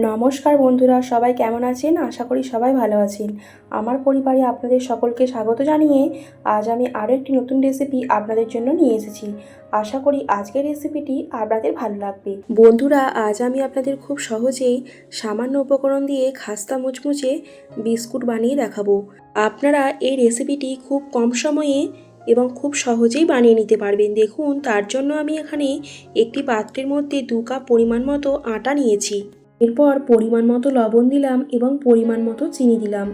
নমস্কার বন্ধুরা, সবাই কেমন আছেন? আশা করি সবাই ভালো আছেন। আমার পরিবারে আপনাদের সকলকে স্বাগত জানিয়ে আজ আমি আরও একটি নতুন রেসিপি আপনাদের জন্য নিয়ে এসেছি। আশা করি আজকের রেসিপিটি আপনাদের ভালো লাগবে। বন্ধুরা, আজ আমি আপনাদের খুব সহজেই সামান্য উপকরণ দিয়ে খাস্তা মুচমুচে বিস্কুট বানিয়ে দেখাবো। আপনারা এই রেসিপিটি খুব কম সময়ে এবং খুব সহজেই বানিয়ে নিতে পারবেন। দেখুন, তার জন্য আমি এখানে একটি পাত্রের মধ্যে 2 কাপ পরিমাণ মতো আটা নিয়েছি। এরপর পরিমাণ মতো লবণ দিলাম এবং পরিমাণ মতো চিনি দিলাম।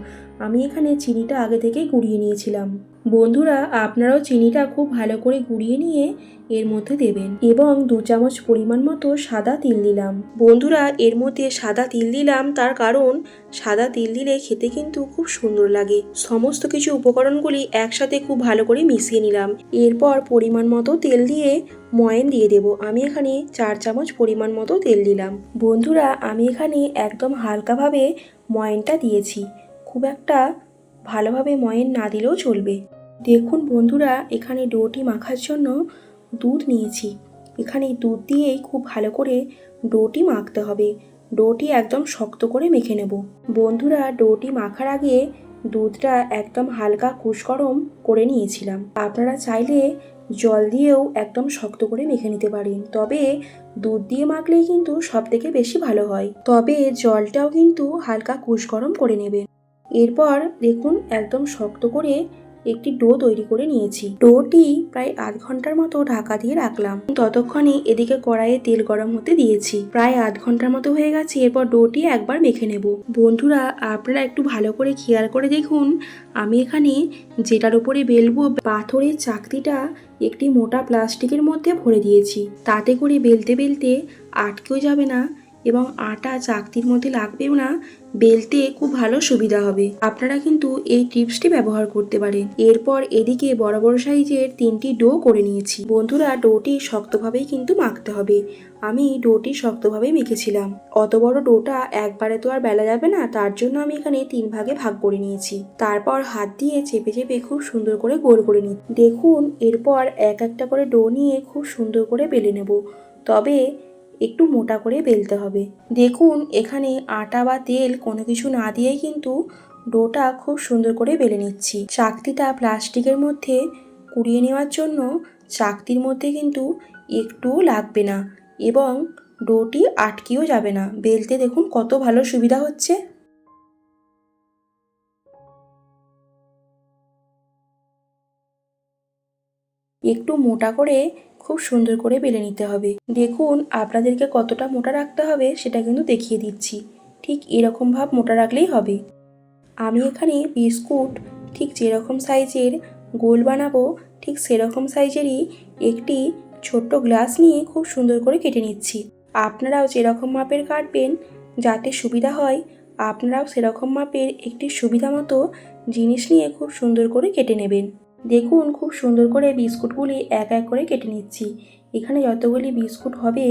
আমি এখানে চিনিটা আগে থেকেই গুঁড়িয়ে নিয়েছিলাম। বন্ধুরা, আপনারাও চিনিটা খুব ভালো করে গুঁড়িয়ে নিয়ে এর মধ্যে দেবেন এবং 2 চামচ পরিমাণ মতো সাদা তিল দিলাম। বন্ধুরা, এর মধ্যে সাদা তিল দিলাম তার কারণ সাদা তিল দিলে খেতে কিন্তু খুব সুন্দর লাগে। সমস্ত কিছু উপকরণগুলি একসাথে খুব ভালো করে মিশিয়ে নিলাম। এরপর পরিমাণ মতো তেল দিয়ে ময়ান দিয়ে দেব। আমি এখানে 4 চামচ পরিমাণ মতো তেল দিলাম। বন্ধুরা, আমি এখানে একদম হালকাভাবে ময়ানটা দিয়েছি, খুব একটা ভালোভাবে ময়ান না দিলেও চলবে। দেখুন বন্ধুরা, এখানে ডোটি মাখার জন্য দুধ নিয়েছি। এখানে দুধ দিয়েই খুব ভালো করে ডোটি মাখতে হবে। ডোটি একদম শক্ত করে মেখে নেব। বন্ধুরা, ডোটি মাখার আগে দুধটা একদম হালকা কুসগরম করে নিয়েছিলাম। আপনারা চাইলে জল দিয়েও একদম শক্ত করে মেখে নিতে পারেন, তবে দুধ দিয়ে মাখলেই কিন্তু সবথেকে বেশি ভালো হয়। তবে জলটাও কিন্তু হালকা কুসগরম করে নেবেন। এরপর দেখুন, একদম শক্ত করে একটি ডো তৈরি করে নিয়েছি। ডোটি প্রায় আধ ঘন্টার মতো ঢাকা দিয়ে রাখলাম। ততক্ষণে এদিকে কড়াইয়ে তেল গরম হতে দিয়েছি। প্রায় আধ ঘন্টার মতো হয়ে গেছে। এরপর ডোটি একবার মেখে নেব। বন্ধুরা, আপনারা একটু ভালো করে খেয়াল করে দেখুন, আমি এখানে যেটার উপরে বেলবো পাথরের চাকতিটা একটি মোটা প্লাস্টিকের মধ্যে ভরে দিয়েছি। তাতে করে বেলতে বেলতে আটকেও যাবে না এবং আটা চাকতির মধ্যে লাগবেও না। বেলতে খুব ভালো সুবিধা হবে। আপনারা কিন্তু এই টিপসটি ব্যবহার করতে পারেন। এরপর এদিকে বড় বড় সাইজের 3টি ডো করে নিয়েছি। বন্ধুরা, ডোটি শক্তভাবেই কিন্তু মাখতে হবে। আমি ডোটি শক্তভাবেই মেখেছিলাম। অত বড় ডোটা একবারে তো আর বেলা যাবে না, তার জন্য আমি এখানে 3 ভাগে ভাগ করে নিয়েছি। তারপর হাত দিয়ে চেপে চেপে খুব সুন্দর করে গোল করে নিই। দেখুন, এরপর এক একটা করে ডো নিয়ে খুব সুন্দর করে বেলে নেব, তবে একটু মোটা করে বেলতে হবে। দেখুন, এখানে আটা বা তেল কোনো কিছু না দিয়েই কিন্তু ডোটা খুব সুন্দর করে বেলে নিচ্ছি। চাকতিটা প্লাস্টিকের মধ্যে কুড়িয়ে নেওয়ার জন্য চাকতির মধ্যে কিন্তু একটুও লাগবে না এবং ডোটি আটকেও যাবে না। বেলতে দেখুন কত ভালো সুবিধা হচ্ছে। একটু মোটা করে খুব সুন্দর করে বেলে নিতে হবে। দেখুন, আপনাদেরকে কতটা মোটা রাখতে হবে সেটা কিন্তু দেখিয়ে দিচ্ছি। ঠিক এরকম ভাব মোটা রাখলেই হবে। আমি এখানে বিস্কুট ঠিক যেরকম সাইজের গোল বানাবো ঠিক সেরকম সাইজেরই একটি ছোট্ট গ্লাস নিয়ে খুব সুন্দর করে কেটে নিচ্ছি। আপনারাও যেরকম মাপের কাটবেন যাতে সুবিধা হয়, আপনারাও সেরকম মাপের একটি সুবিধা মতো জিনিস নিয়ে খুব সুন্দর করে কেটে নেবেন। দেখুন, খুব সুন্দর করে বিস্কুটগুলি এক এক করে কেটে নিচ্ছি। এখানে যতগুলি বিস্কুট হবে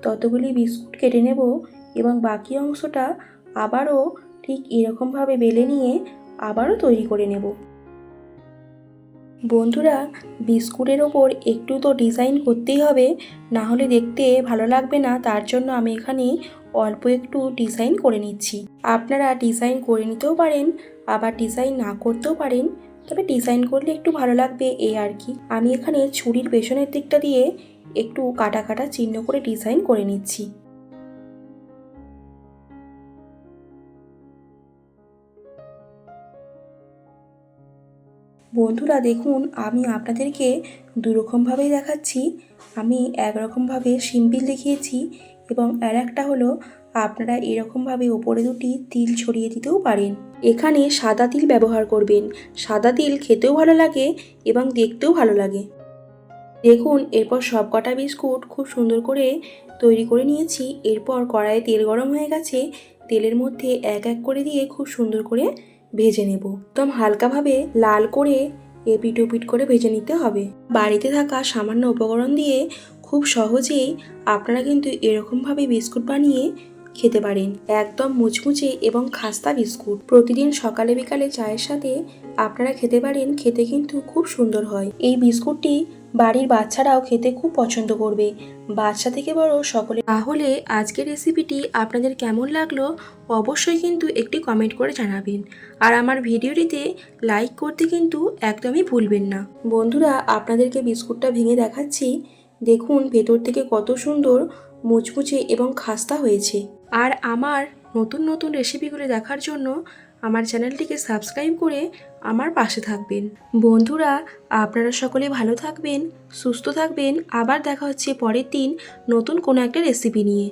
ততগুলি বিস্কুট কেটে নেব এবং বাকি অংশটা আবারও ঠিক এরকমভাবে বেলে নিয়ে আবারও তৈরি করে নেব। বন্ধুরা, বিস্কুটের ওপর একটু তো ডিজাইন করতেই হবে, না হলে দেখতে ভালো লাগবে না। তার জন্য আমি এখানে অল্প একটু ডিজাইন করে নিচ্ছি। আপনারা ডিজাইন করে নিতেও পারেন, আবার ডিজাইন না করতেও পারেন, তবে ডিজাইন করলে একটু ভালো লাগবে এই আর কি। আমি এখানে ছুরির পেছনের দিকটা দিয়ে একটু কাটা কাটা চিহ্ন করে ডিজাইন করে নিচ্ছি। বন্ধুরা, দেখুন, আমি আপনাদেরকে দুরকমভাবেই দেখাচ্ছি। আমি একরকমভাবে সিম্পল দেখিয়েছি এবং আর একটা হলো আপনারা এরকমভাবে ওপরে দুটি তিল ছড়িয়ে দিতেও পারেন। এখানে সাদা তিল ব্যবহার করবেন। সাদা তিল খেতেও ভালো লাগে এবং দেখতেও ভালো লাগে। দেখুন, এরপর সব কটা বিস্কুট খুব সুন্দর করে তৈরি করে নিয়েছি। এরপর কড়াইয়ে তেল গরম হয়ে গেছে। তেলের মধ্যে এক এক করে দিয়ে খুব সুন্দর করে ভেজে নেব। একদম হালকাভাবে লাল করে এপিট ওপিট করে ভেজে নিতে হবে। বাড়িতে থাকা সামান্য উপকরণ দিয়ে খুব সহজেই আপনারা কিন্তু এরকমভাবে বিস্কুট বানিয়ে খেতে পারেন। একদম মুচমুচে এবং খাস্তা বিস্কুট প্রতিদিন সকালে বিকালে চায়ের সাথে আপনারা খেতে পারেন। খেতে কিন্তু খুব সুন্দর হয়। এই বিস্কুটটি বাড়ির বাচ্চারাও খেতে খুব পছন্দ করবে, বাচ্চা থেকে বড় সকলে। তাহলে আজকের রেসিপিটি আপনাদের কেমন লাগলো অবশ্যই কিন্তু একটি কমেন্ট করে জানাবেন। আর আমার ভিডিওটিতে লাইক করতে কিন্তু একদমই ভুলবেন না। বন্ধুরা, আপনাদেরকে বিস্কুটটা ভেঙে দেখাচ্ছি। দেখুন ভেতর থেকে কত সুন্দর মুচমুচে এবং খাস্তা হয়েছে। আর আমার নতুন নতুন রেসিপিগুলো দেখার জন্য আমার চ্যানেলটিকে সাবস্ক্রাইব করে আমার পাশে থাকবেন। বন্ধুরা, আপনারা সকলে ভালো থাকবেন, সুস্থ থাকবেন। আবার দেখা হচ্ছে পরের দিন নতুন কোনো একটা রেসিপি নিয়ে।